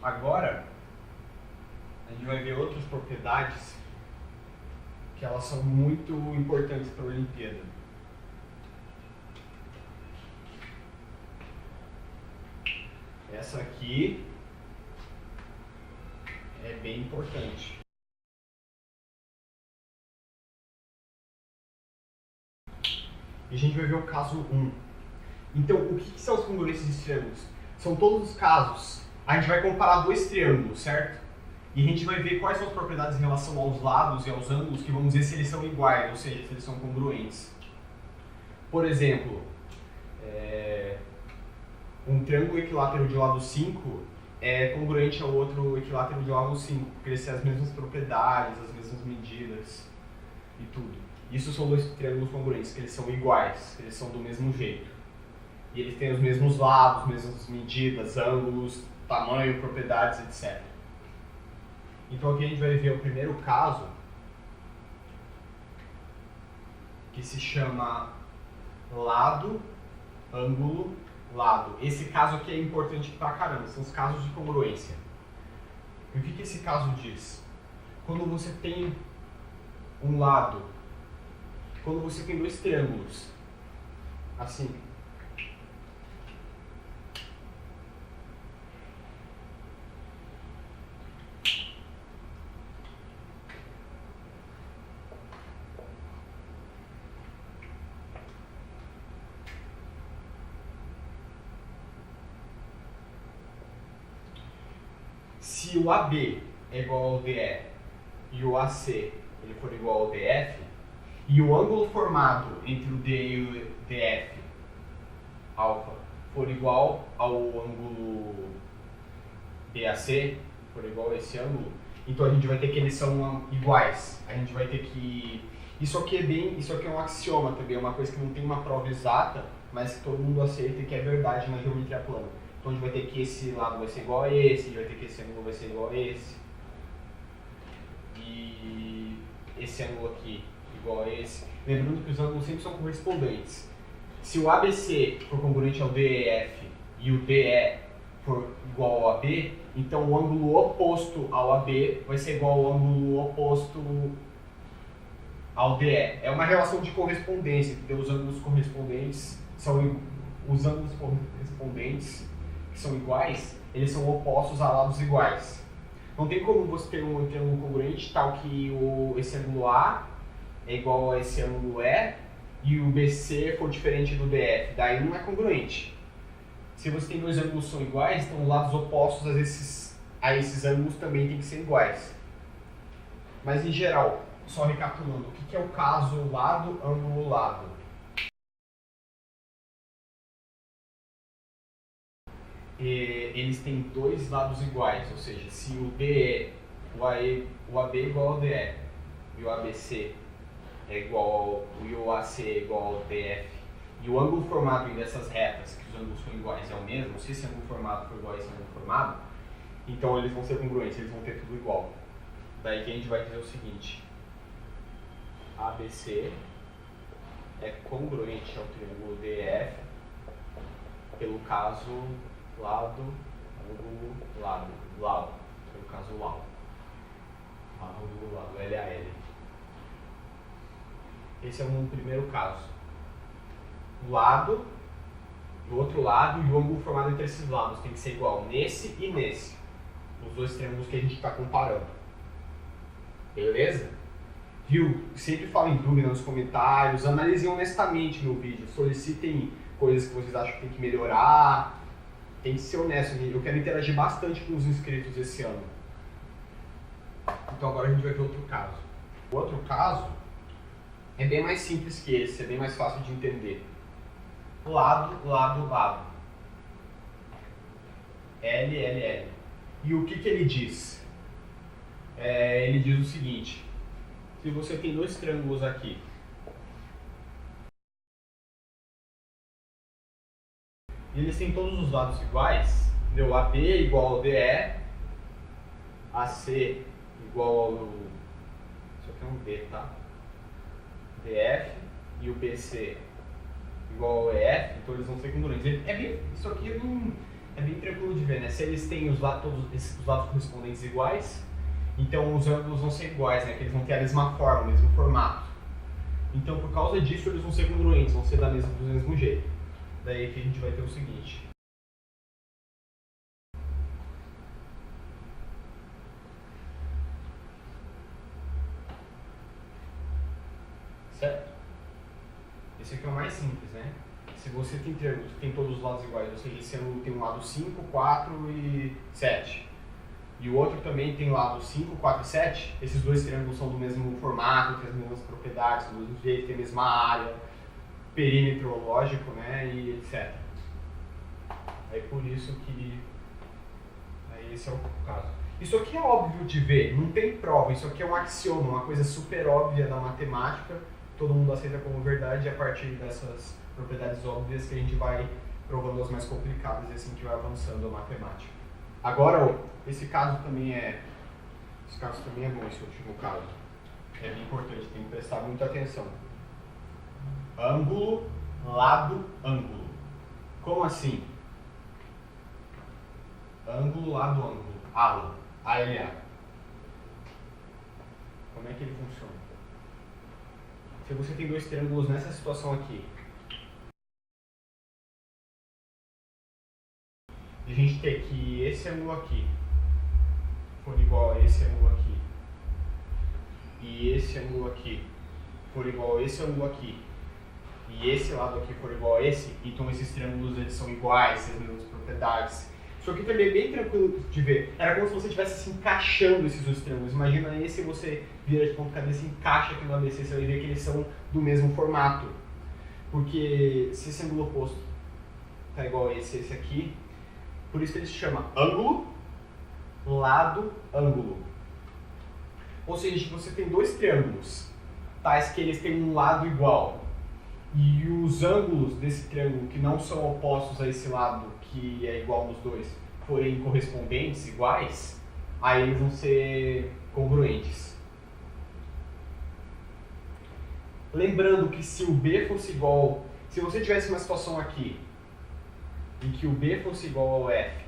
Agora, a gente vai ver outras propriedades que elas são muito importantes para a Olimpíada. Essa aqui é bem importante. E a gente vai ver o caso 1. Então, o que são as congruências de triângulos? São todos os casos. A gente vai comparar dois triângulos, certo? E a gente vai ver quais são as propriedades em relação aos lados e aos ângulos que vamos ver se eles são iguais, ou seja, se eles são congruentes. Por exemplo, um triângulo equilátero de lado 5 é congruente ao outro equilátero de lado 5, porque eles têm as mesmas propriedades, as mesmas medidas e tudo. Isso são dois triângulos congruentes, que eles são iguais, eles são do mesmo jeito. E eles têm os mesmos lados, mesmas medidas, ângulos, tamanho, propriedades, etc. Então aqui a gente vai ver o primeiro caso, que se chama lado, ângulo, lado. Esse caso aqui é importante pra caramba, são os casos de congruência. E o que esse caso diz? Quando você tem um lado, quando você tem dois triângulos, assim, se o AB é igual ao DE e o AC ele for igual ao DF, e o ângulo formado entre o DE e o DF, alfa, for igual ao ângulo BAC, for igual a esse ângulo, então a gente vai ter que eles são iguais. A gente vai ter que... Isso aqui é um axioma também, é uma coisa que não tem uma prova exata, mas que todo mundo aceita e que é verdade na geometria plana. Então a gente vai ter que esse lado vai ser igual a esse, a gente vai ter que esse ângulo vai ser igual a esse. E esse ângulo aqui igual a esse. Lembrando que os ângulos sempre são correspondentes. Se o ABC for congruente ao DEF e o DE for igual ao AB, então o ângulo oposto ao AB vai ser igual ao ângulo oposto ao DE. É uma relação de correspondência, porque os ângulos correspondentes são os ângulos correspondentes que são iguais, eles são opostos a lados iguais. Não tem como você ter um triângulo congruente tal que esse ângulo A é igual a esse ângulo E e o BC for diferente do DF, daí não é congruente. Se você tem dois ângulos que são iguais, então os lados opostos a esses ângulos também tem que ser iguais. Mas em geral, só recapitulando, o que é o caso lado, ângulo, lado? Eles têm dois lados iguais, ou seja, se o DE, o AB é igual ao DE e o ABC é igual ao, e o AC é igual ao DF, e o ângulo formado dessas retas, que os ângulos são iguais, é o mesmo, se esse ângulo formado for igual a esse ângulo formado, então eles vão ser congruentes, eles vão ter tudo igual. Daí que a gente vai dizer o seguinte: ABC é congruente ao triângulo DF pelo caso lado, ângulo, lado, LAO, pelo caso LAO. Ângulo, lado, LAL. Esse é um primeiro caso. O lado, do outro lado e o ângulo formado entre esses lados tem que ser igual nesse e nesse. Os dois triângulos que a gente está comparando. Beleza? Viu? Sempre falem dúvida nos comentários, analisem honestamente meu vídeo, solicitem coisas que vocês acham que tem que melhorar. Tem que ser honesto, eu quero interagir bastante com os inscritos esse ano. Então agora a gente vai ver outro caso. O outro caso é bem mais simples que esse, é bem mais fácil de entender. Lado, lado, lado. L, L, L. E o que ele diz? Ele diz o seguinte: se você tem dois triângulos aqui, e eles têm todos os lados iguais, entendeu? AB igual ao DE, AC igual ao... Isso aqui é um D, tá? DF e o BC igual ao EF, então eles vão ser congruentes. Isso aqui é bem tranquilo de ver, né? Se eles têm os lados correspondentes iguais, então os ângulos vão ser iguais, né? Que eles vão ter a mesma forma, o mesmo formato. Então, por causa disso, eles vão ser congruentes, vão ser do mesmo jeito. Daí aqui a gente vai ter o seguinte. Certo? Esse aqui é o mais simples, né? Se você tem triângulos que tem todos os lados iguais, ou seja, esse ângulo tem um lado 5, 4 e 7, e o outro também tem lado 5, 4 e 7, esses dois triângulos são do mesmo formato, têm as mesmas propriedades, do mesmo jeito, têm a mesma área, perímetro lógico, né, e etc. É por isso que esse é o caso. Isso aqui é óbvio de ver, não tem prova, isso aqui é um axioma, uma coisa super óbvia da matemática, todo mundo aceita como verdade, e a partir dessas propriedades óbvias que a gente vai provando as mais complicadas e assim a gente vai avançando a matemática. Agora, esse caso também é bom, esse último caso. É bem importante, tem que prestar muita atenção. Ângulo, lado, ângulo. Como assim? Ângulo, lado, ângulo. ALA. ALA. Como é que ele funciona? Se você tem dois triângulos nessa situação aqui, a gente tem que esse ângulo aqui for igual a esse ângulo aqui, e esse ângulo aqui for igual a esse ângulo aqui, e esse lado aqui for igual a esse, então esses triângulos eles são iguais, têm as mesmas propriedades. Isso aqui também é bem tranquilo de ver. Era como se você estivesse se encaixando esses dois triângulos. Imagina esse e você vira de ponta cabeça e encaixa aqui no ABC, você vai ver que eles são do mesmo formato. Porque se esse ângulo oposto está igual a esse aqui, por isso que ele se chama ângulo, lado, ângulo. Ou seja, você tem dois triângulos, tais que eles têm um lado igual, e os ângulos desse triângulo que não são opostos a esse lado, que é igual nos dois, forem correspondentes, iguais, aí eles vão ser congruentes. Lembrando que se o B fosse igual, se você tivesse uma situação aqui, em que o B fosse igual ao F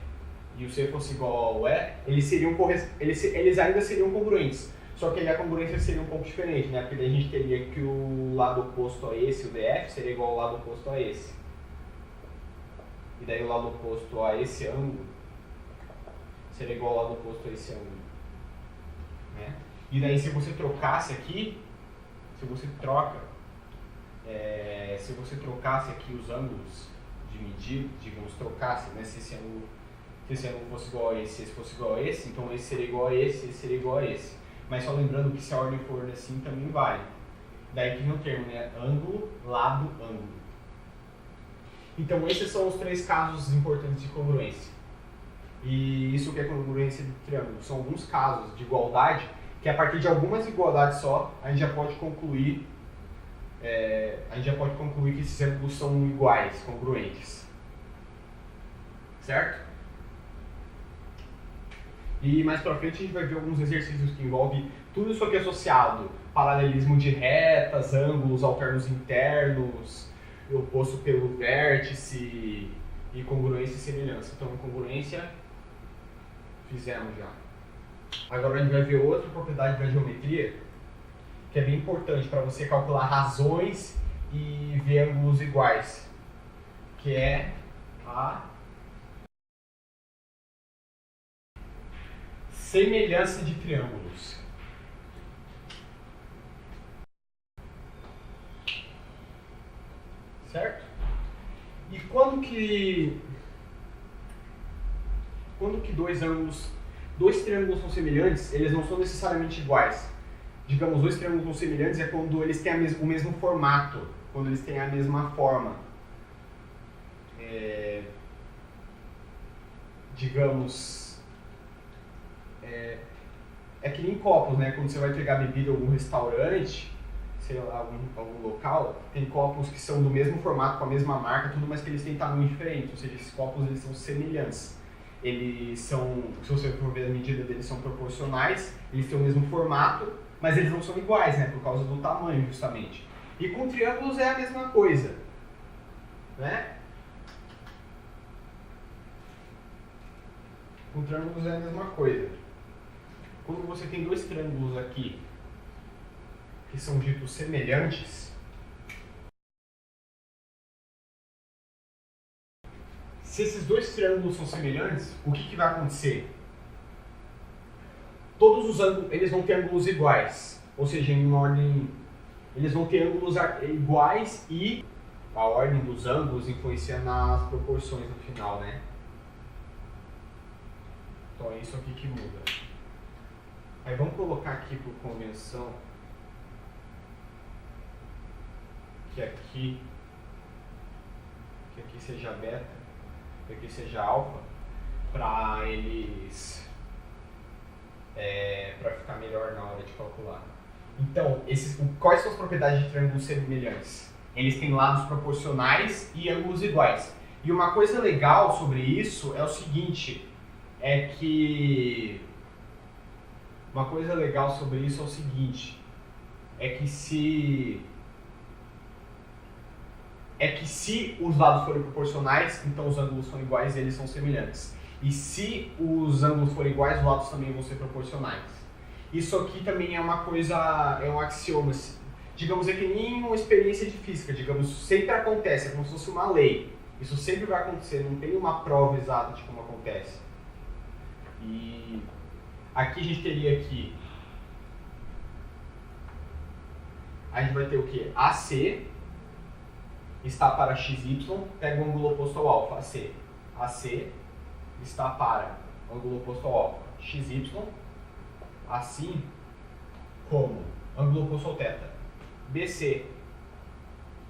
e o C fosse igual ao E, eles ainda seriam congruentes. Só que aí a congruência seria um pouco diferente, né? Porque daí a gente teria que o lado oposto a esse, o DF, seria igual ao lado oposto a esse. E daí o lado oposto a esse ângulo seria igual ao lado oposto a esse ângulo. Né? E daí se você trocasse aqui, se você trocasse aqui os ângulos de medida, digamos, trocasse, né? Se esse ângulo fosse igual a esse fosse igual a esse, então esse seria igual a esse seria igual a esse. Mas só lembrando que se a ordem for assim, também vale. Daí que vem o termo, né? Ângulo, lado, ângulo. Então esses são os três casos importantes de congruência. E isso que é congruência de triângulo. São alguns casos de igualdade, que a partir de algumas igualdades só, a gente já pode concluir que esses ângulos são iguais, congruentes. Certo? E mais pra frente a gente vai ver alguns exercícios que envolvem tudo isso aqui associado. Paralelismo de retas, ângulos alternos internos, oposto pelo vértice, e congruência e semelhança. Então, congruência, fizemos já. Agora a gente vai ver outra propriedade da geometria, que é bem importante para você calcular razões e ver ângulos iguais, que é a semelhança de triângulos. Certo? E quando que dois triângulos são semelhantes, eles não são necessariamente iguais. Digamos, dois triângulos são semelhantes é quando eles têm o mesmo formato, quando eles têm a mesma forma. Digamos, é que nem copos, né? Quando você vai pegar bebida em algum restaurante, sei lá, algum local, tem copos que são do mesmo formato, com a mesma marca, tudo, mas que eles têm tamanho diferente, ou seja, esses copos eles são semelhantes. Eles são, se você for ver a medida deles, são proporcionais, eles têm o mesmo formato, mas eles não são iguais, né? Por causa do tamanho, justamente. E com triângulos é a mesma coisa, né? Com triângulos é a mesma coisa. Quando você tem dois triângulos aqui que são ditos semelhantes, se esses dois triângulos são semelhantes, o que vai acontecer? Todos os ângulos, eles vão ter ângulos iguais, ou seja, em uma ordem, eles vão ter ângulos iguais e a ordem dos ângulos influencia nas proporções no final, né? Então é isso aqui que muda. Aí vamos colocar aqui por convenção que aqui seja beta, que aqui seja alfa, para eles para ficar melhor na hora de calcular. Então, quais são as propriedades de triângulos semelhantes? Eles têm lados proporcionais e ângulos iguais. E uma coisa legal sobre isso é o seguinte, é que se os lados forem proporcionais, então os ângulos são iguais e eles são semelhantes. E se os ângulos forem iguais, os lados também vão ser proporcionais. Isso aqui também é uma coisa, é um axioma. Digamos, é que nem uma experiência de física, digamos, sempre acontece, é como se fosse uma lei. Isso sempre vai acontecer, não tem uma prova exata de como acontece. E aqui a gente teria aqui, a gente vai ter o que? AC está para XY, pega o ângulo oposto ao alfa, AC. AC está para o ângulo oposto ao alfa, XY, assim como ângulo oposto ao θ. BC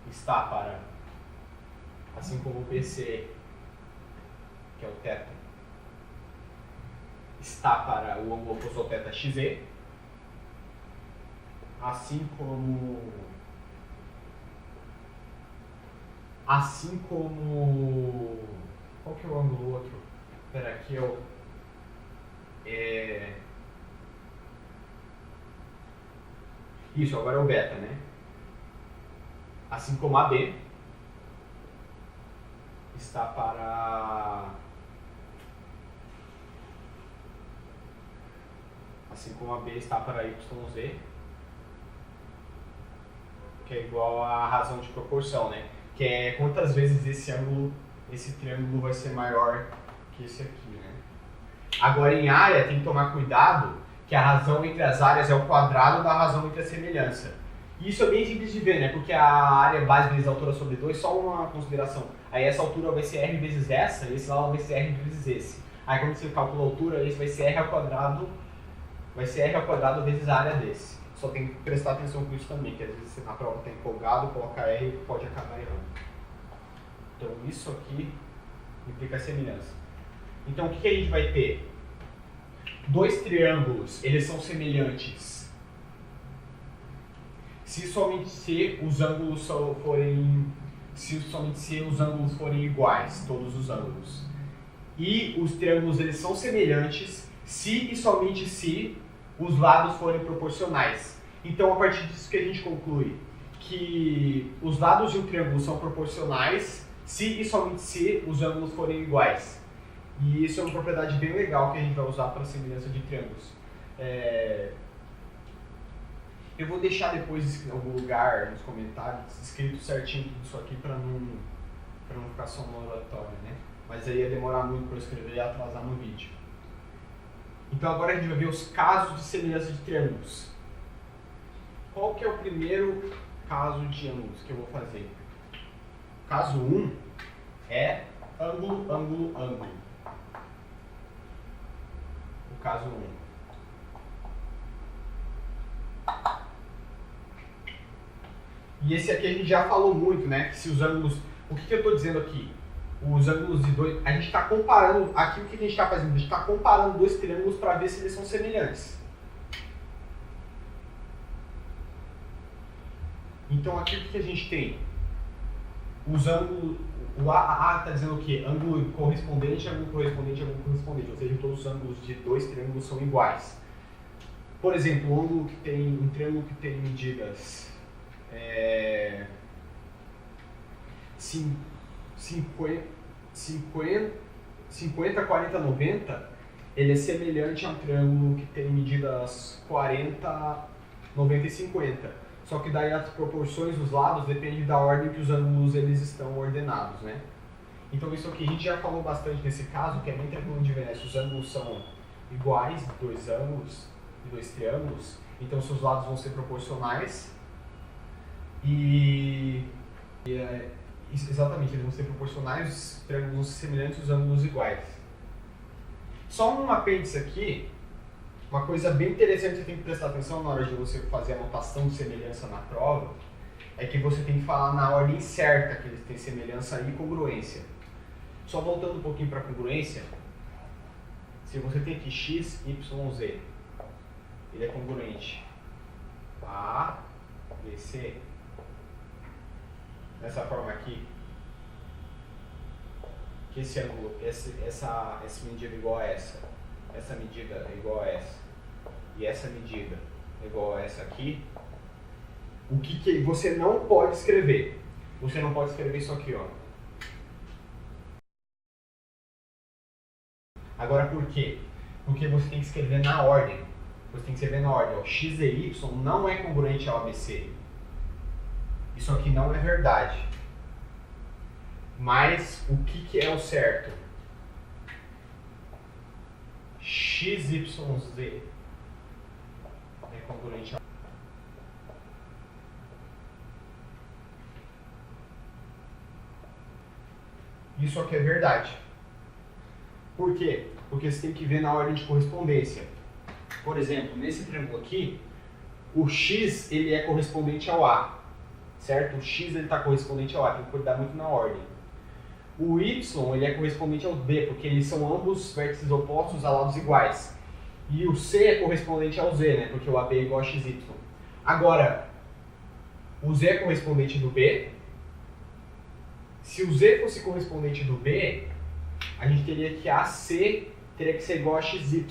está para, assim como BC, que é o θ, está para o ângulo oposto ao θ, XE, assim como qual que é o ângulo outro? Espera, aqui isso, agora é o beta, né? Assim como AB está para, assim como AB está para YZ, que é igual à razão de proporção, né? Que é quantas vezes esse triângulo vai ser maior que esse aqui, né? Agora em área tem que tomar cuidado que a razão entre as áreas é o quadrado da razão entre a semelhança. E isso é bem simples de ver, né? Porque a área base vezes a altura sobre 2, só uma consideração. Aí essa altura vai ser R vezes essa, e esse lado vai ser R vezes esse. Aí quando você calcula a altura, esse vai ser R ao quadrado vezes a área desse. Só tem que prestar atenção com isso também, que às vezes você na prova está empolgado, coloca R e pode acabar errando. Então isso aqui implica semelhança. Então o que a gente vai ter? Dois triângulos, eles são semelhantes se somente se os ângulos forem iguais, todos os ângulos. E os triângulos eles são semelhantes se e somente se os lados forem proporcionais. Então, a partir disso que a gente conclui que os lados de um triângulo são proporcionais se e somente se os ângulos forem iguais. E isso é uma propriedade bem legal que a gente vai usar para a semelhança de triângulos. Eu vou deixar depois em algum lugar nos comentários escrito certinho tudo isso aqui para não ficar só no oratório, né? Mas aí ia demorar muito para eu escrever e atrasar no vídeo. Então agora a gente vai ver os casos de semelhança de triângulos. Qual que é o primeiro caso de ângulos que eu vou fazer? Caso 1 é ângulo, ângulo, ângulo. O caso 1. E esse aqui a gente já falou muito, né? Que se os ângulos... O que eu estou dizendo aqui? Os ângulos de dois... A gente está comparando... Aqui o que a gente está fazendo? A gente está comparando dois triângulos para ver se eles são semelhantes. Então aqui o que a gente tem? Os ângulos... O A está dizendo o quê? Ângulo correspondente, ângulo correspondente, ângulo correspondente. Ou seja, todos os ângulos de dois triângulos são iguais. Por exemplo, um triângulo que tem medidas... 50, 40, 90, ele é semelhante a um triângulo que tem medidas 40, 90 e 50. Só que daí as proporções dos lados dependem da ordem que os ângulos eles estão ordenados, né? Então isso aqui a gente já falou bastante nesse caso, que é bem tranquilo de ver, né? Se os ângulos são iguais, dois ângulos e dois triângulos, então seus lados vão ser proporcionais exatamente, eles vão ser proporcionais, os triângulos vão ser semelhantes, os ângulos iguais. Só um apêndice aqui, uma coisa bem interessante que você tem que prestar atenção na hora de você fazer a notação de semelhança na prova, é que você tem que falar na ordem certa que eles têm semelhança e congruência. Só voltando um pouquinho para a congruência, se você tem aqui x, y, z, ele é congruente a, b, c, dessa forma aqui, que esse ângulo, essa medida é igual a essa medida é igual a essa, e essa medida é igual a essa aqui, o que você não pode escrever? Você não pode escrever isso aqui, ó. Agora por quê? Porque você tem que escrever na ordem. Você tem que escrever na ordem, ó. X e y não é congruente ao ABC. Isso aqui não é verdade. Mas o que é o certo? X, y, z é congruente ao... Isso aqui é verdade. Por quê? Porque você tem que ver na ordem de correspondência. Por exemplo, nesse triângulo aqui, o x ele é correspondente ao A, certo? O x ele está correspondente ao A, tem que cuidar muito na ordem. O y ele é correspondente ao B, porque eles são ambos vértices opostos a lados iguais. E o C é correspondente ao Z, né? Porque o AB é igual a XY. Agora, o Z é correspondente do B. Se o Z fosse correspondente do B, a gente teria que AC teria que ser igual a XY.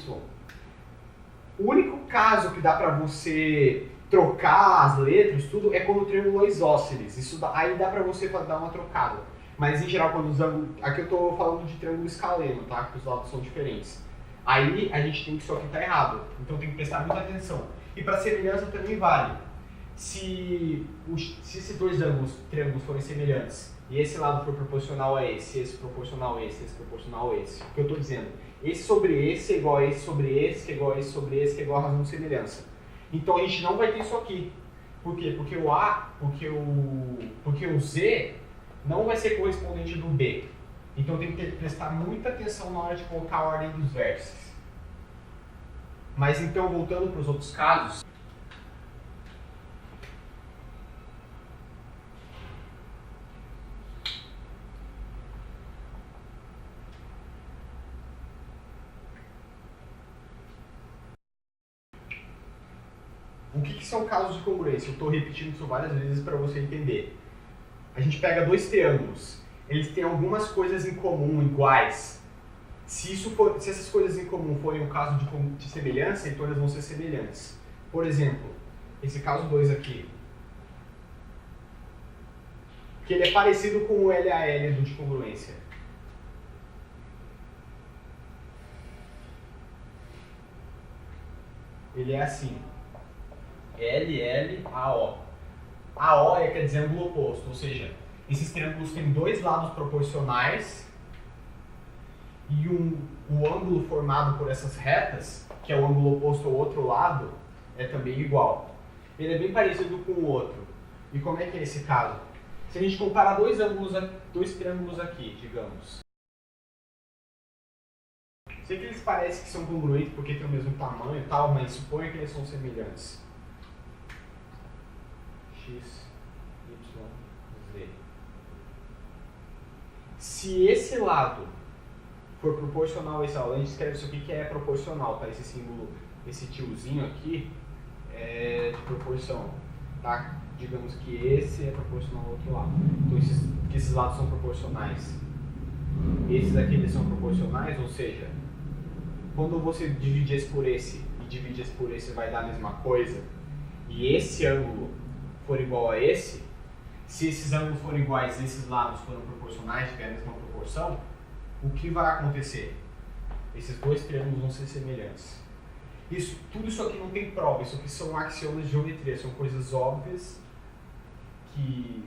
O único caso que dá para você trocar as letras, tudo, é quando o triângulo é isósceles. Aí dá para você dar uma trocada. Mas em geral, quando os ângulos... Aqui eu estou falando de triângulo escaleno, tá? Que os lados são diferentes. Aí a gente tem que isso aqui tá errado. Então tem que prestar muita atenção. E para semelhança também vale. Se esses dois triângulos forem semelhantes, e esse lado for proporcional a esse proporcional a esse proporcional a esse, o que eu estou dizendo? Esse sobre esse é igual a esse sobre esse, que é igual a esse sobre esse, que é igual a razão de semelhança. Então a gente não vai ter isso aqui. Por quê? Porque o Z não vai ser correspondente do B. Então tem que prestar muita atenção na hora de colocar a ordem dos vértices. Mas então, voltando para os outros casos, o que são casos de congruência? Eu estou repetindo isso várias vezes para você entender. A gente pega dois triângulos, eles têm algumas coisas em comum, iguais. Se essas coisas em comum forem um caso de semelhança, então elas vão ser semelhantes. Por exemplo, esse caso 2 aqui, que ele é parecido com o LAL do de congruência. Ele é assim, LLAO. AO quer dizer ângulo oposto, ou seja, esses triângulos têm dois lados proporcionais e o ângulo formado por essas retas, que é o ângulo oposto ao outro lado, é também igual. Ele é bem parecido com o outro. E como é que é esse caso? Se a gente comparar dois triângulos aqui, digamos. Sei que eles parecem que são congruentes porque têm o mesmo tamanho e tal, mas suponha que eles são semelhantes. X, Y, Z. Se esse lado for proporcional a esse lado, a gente escreve isso aqui que é proporcional, tá? Esse símbolo, esse tiozinho aqui é de proporção, tá? Digamos que esse é proporcional ao outro lado. Então esses lados são proporcionais. Esses aqui eles são proporcionais, ou seja, quando você divide esse por esse e divide esse por esse vai dar a mesma coisa, e esse ângulo for igual a esse, se esses ângulos forem iguais e esses lados forem proporcionais, tiver a mesma proporção, o que vai acontecer? Esses dois triângulos vão ser semelhantes. Tudo isso aqui não tem prova, isso aqui são axiomas de geometria, são coisas óbvias que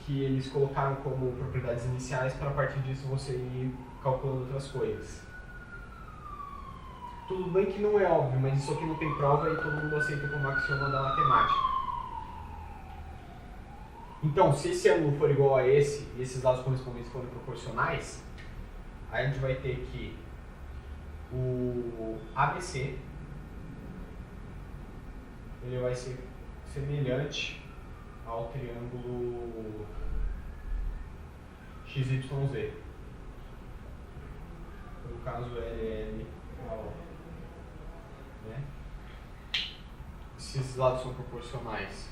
eles colocaram como propriedades iniciais para a partir disso você ir calculando outras coisas. Tudo bem que não é óbvio, mas isso aqui não tem prova e todo mundo aceita como axioma da matemática. Então, se esse ângulo for igual a esse e esses lados correspondentes forem proporcionais, aí a gente vai ter que o ABC ele vai ser semelhante ao triângulo XYZ. No caso LLAO. Né? Se esses lados são proporcionais.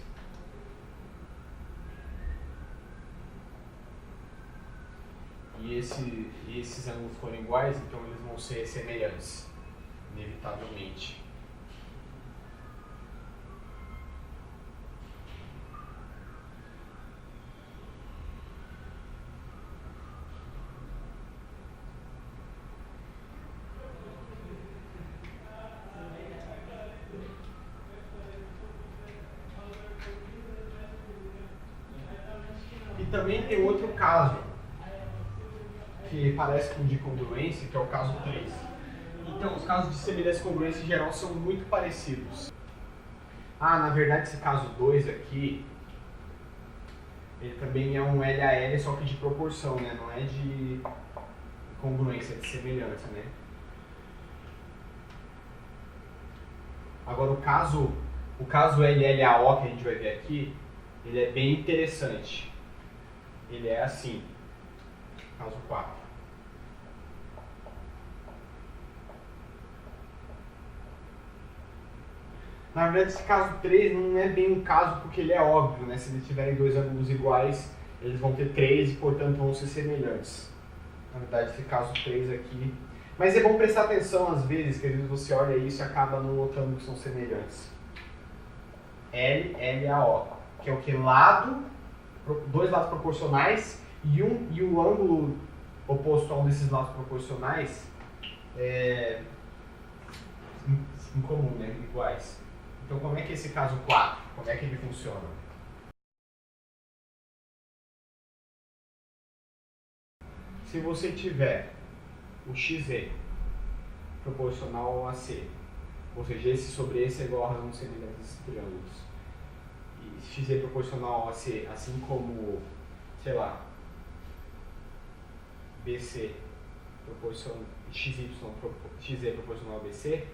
E esses ângulos forem iguais, então eles vão ser semelhantes, inevitavelmente. E também tem outro caso, que parece com o de congruência, que é o caso 3. Então, os casos de semelhança e congruência em geral são muito parecidos. Na verdade, esse caso 2 aqui, ele também é um LAL, só que de proporção, né? Não é de congruência, é de semelhança, né? Agora, o caso LLAO que a gente vai ver aqui, ele é bem interessante. Ele é assim, caso 4. Na verdade, esse caso 3 não é bem um caso porque ele é óbvio, né? Se eles tiverem dois ângulos iguais, eles vão ter 3 e, portanto, vão ser semelhantes. Na verdade, esse caso 3 aqui... Mas é bom prestar atenção às vezes, que às vezes você olha isso e acaba não notando que são semelhantes. LLAO, que é o que? Dois lados proporcionais e o ângulo oposto a um desses lados proporcionais é em comum, né? Iguais. Então, como é que é esse caso 4? Como é que ele funciona? Se você tiver o XZ proporcional ao AC, ou seja, esse sobre esse é igual a razão de semelhança desses triângulos, e XZ proporcional ao AC, assim como, sei lá, BC proporcional XZ proporcional ao BC,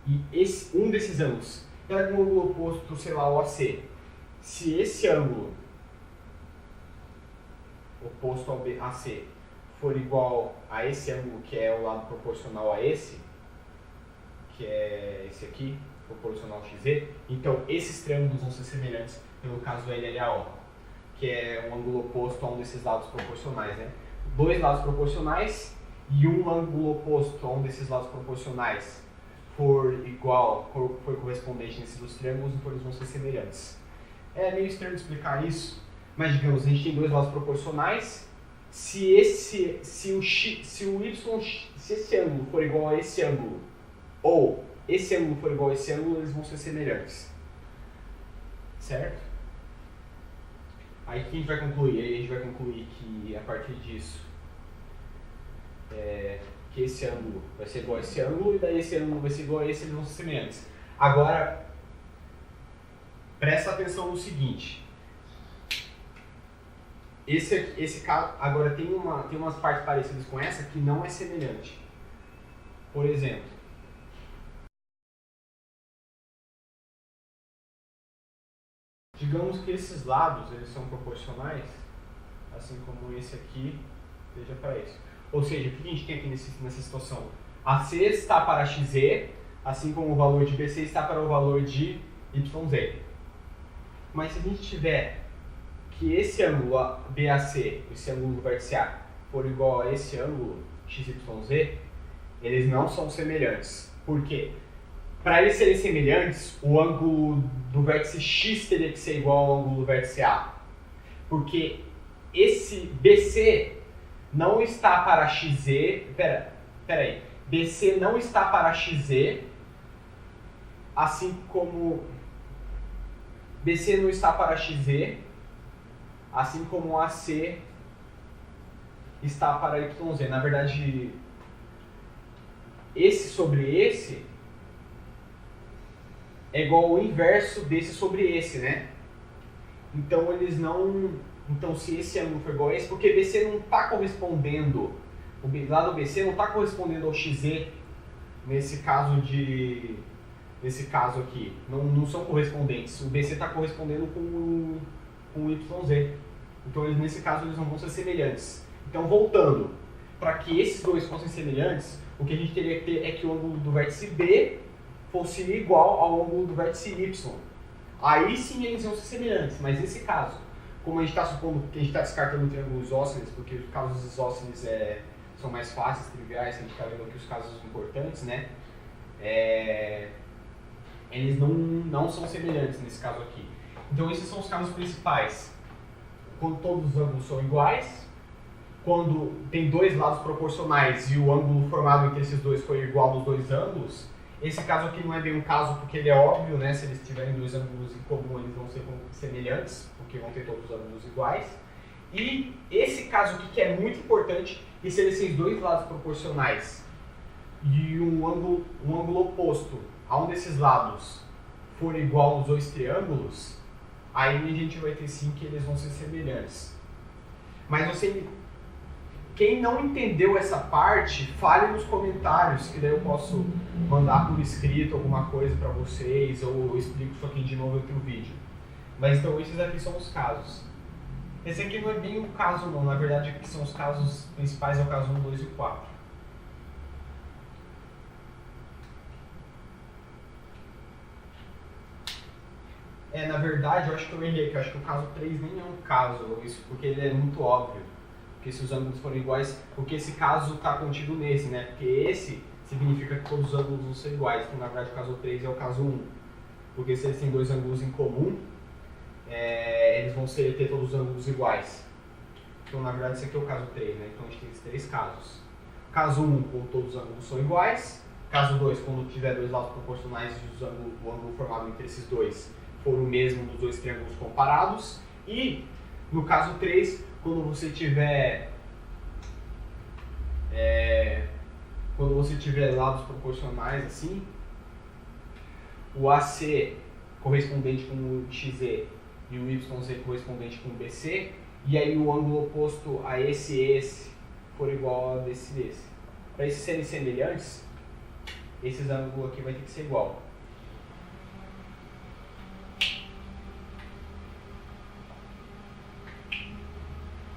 e um desses ângulos pega um ângulo oposto, sei lá, ao AC. Se esse ângulo oposto ao AC for igual a esse ângulo que é o lado proporcional a esse, que é esse aqui, proporcional ao XZ, então esses triângulos vão ser semelhantes pelo caso LLAO, que é um ângulo oposto a um desses lados proporcionais, né? Dois lados proporcionais e um ângulo oposto a um desses lados proporcionais for correspondente nesses dois triângulos, então eles vão ser semelhantes. É meio estranho de explicar isso, mas digamos, a gente tem dois lados proporcionais. Se esse ângulo for igual a esse ângulo, ou esse ângulo for igual a esse ângulo, eles vão ser semelhantes. Certo? Aí o que a gente vai concluir? Aí a gente vai concluir que a partir disso, que esse ângulo vai ser igual a esse ângulo, e daí esse ângulo vai ser igual a esse, eles vão ser semelhantes. Agora, presta atenção no seguinte. Esse caso, agora tem umas partes parecidas com essa que não é semelhante. Por exemplo, digamos que esses lados eles são proporcionais, assim como esse aqui seja para esse. Ou seja, o que a gente tem aqui nessa situação? AC está para XZ, assim como o valor de BC está para o valor de YZ. Mas se a gente tiver que esse ângulo BAC, esse ângulo do vértice A, for igual a esse ângulo XYZ, eles não são semelhantes. Por quê? Para eles serem semelhantes, o ângulo do vértice X teria que ser igual ao ângulo do vértice A. Porque esse BC não está para XZ... Peraí, BC não está para XZ, assim como BC não está para XZ, assim como AC está para YZ. Na verdade, esse sobre esse é igual ao inverso desse sobre esse, né? Então eles não... Então se esse ângulo for igual a esse, porque BC não está correspondendo, o lado do BC não está correspondendo ao XZ nesse caso aqui. Não são correspondentes. O BC está correspondendo com o YZ. Então nesse caso eles não vão ser semelhantes. Então voltando, para que esses dois fossem semelhantes, o que a gente teria que ter é que o ângulo do vértice B fosse igual ao ângulo do vértice Y. Aí sim eles iam ser semelhantes, mas nesse caso, como a gente está supondo que a gente está descartando o triângulo isósceles, porque os casos isósceles são mais fáceis, triviais, a gente está vendo aqui os casos importantes, né? Eles não são semelhantes nesse caso aqui. Então esses são os casos principais. Quando todos os ângulos são iguais, quando tem dois lados proporcionais e o ângulo formado entre esses dois for igual nos dois ângulos. Esse caso aqui não é bem um caso porque ele é óbvio, né? Se eles tiverem dois ângulos em comum, eles vão ser semelhantes, porque vão ter todos os ângulos iguais. E esse caso aqui que é muito importante, e se eles têm dois lados proporcionais e um ângulo oposto a um desses lados for igual aos dois triângulos, aí a gente vai ter sim que eles vão ser semelhantes. Mas quem não entendeu essa parte, fale nos comentários, que daí eu posso mandar por escrito alguma coisa para vocês, ou eu explico isso aqui de novo em outro vídeo. Mas então esses aqui são os casos. Esse aqui não é bem um caso não, na verdade aqui são os casos principais, é o caso 1, 2 e 4. Na verdade eu acho que eu errei, que eu acho que o caso 3 nem é um caso, isso porque ele é muito óbvio. Porque se os ângulos forem iguais, porque esse caso está contido nesse, né? Porque esse significa que todos os ângulos vão ser iguais, então na verdade o caso 3 é o caso 1. Porque se eles têm dois ângulos em comum, eles vão ter todos os ângulos iguais. Então na verdade esse aqui é o caso 3, né? Então a gente tem esses três casos. Caso 1, quando todos os ângulos são iguais. Caso 2, quando tiver dois lados proporcionais e o ângulo formado entre esses dois for o mesmo dos dois triângulos comparados. E no caso 3, quando você tiver lados proporcionais assim, o AC correspondente com o XZ e o YZ correspondente com o BC, e aí o ângulo oposto a esse for igual a desse. Para esses serem semelhantes, esses ângulos aqui vai ter que ser igual.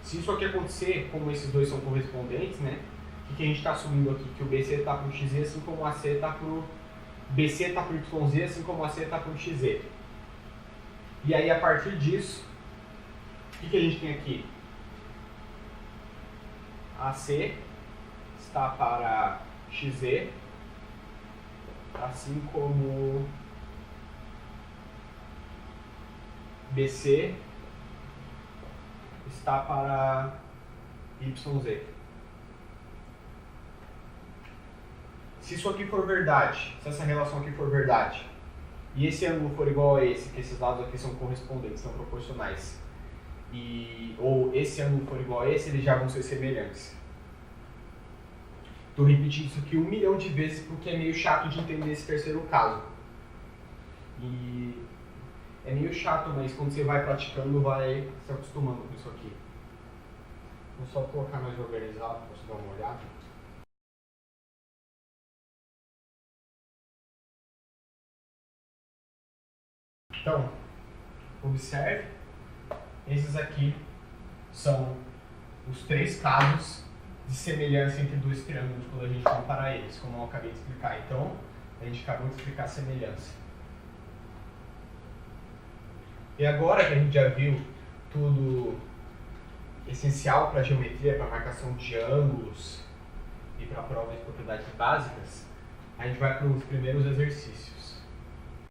Se isso aqui acontecer, como esses dois são correspondentes, né? O que a gente está assumindo aqui? Que o BC está para o XZ, assim como o AC está para o... BC está para o YZ, assim como o AC está para o XZ. E aí, a partir disso, o que a gente tem aqui? AC está para XZ, assim como BC está para YZ. Se isso aqui for verdade, se essa relação aqui for verdade, e esse ângulo for igual a esse, que esses lados aqui são correspondentes, são proporcionais, ou esse ângulo for igual a esse, eles já vão ser semelhantes. Estou repetindo isso aqui 1 milhão de vezes porque é meio chato de entender esse terceiro caso. E é meio chato, mas quando você vai praticando, vai se acostumando com isso aqui. Vou só colocar mais organizado para você dar uma olhada. Então, observe, esses aqui são os três casos de semelhança entre dois triângulos quando a gente comparar eles, como eu acabei de explicar. Então, a gente acabou de explicar a semelhança. E agora que a gente já viu tudo essencial para a geometria, para a marcação de ângulos e para a prova de propriedades básicas, a gente vai para os primeiros exercícios.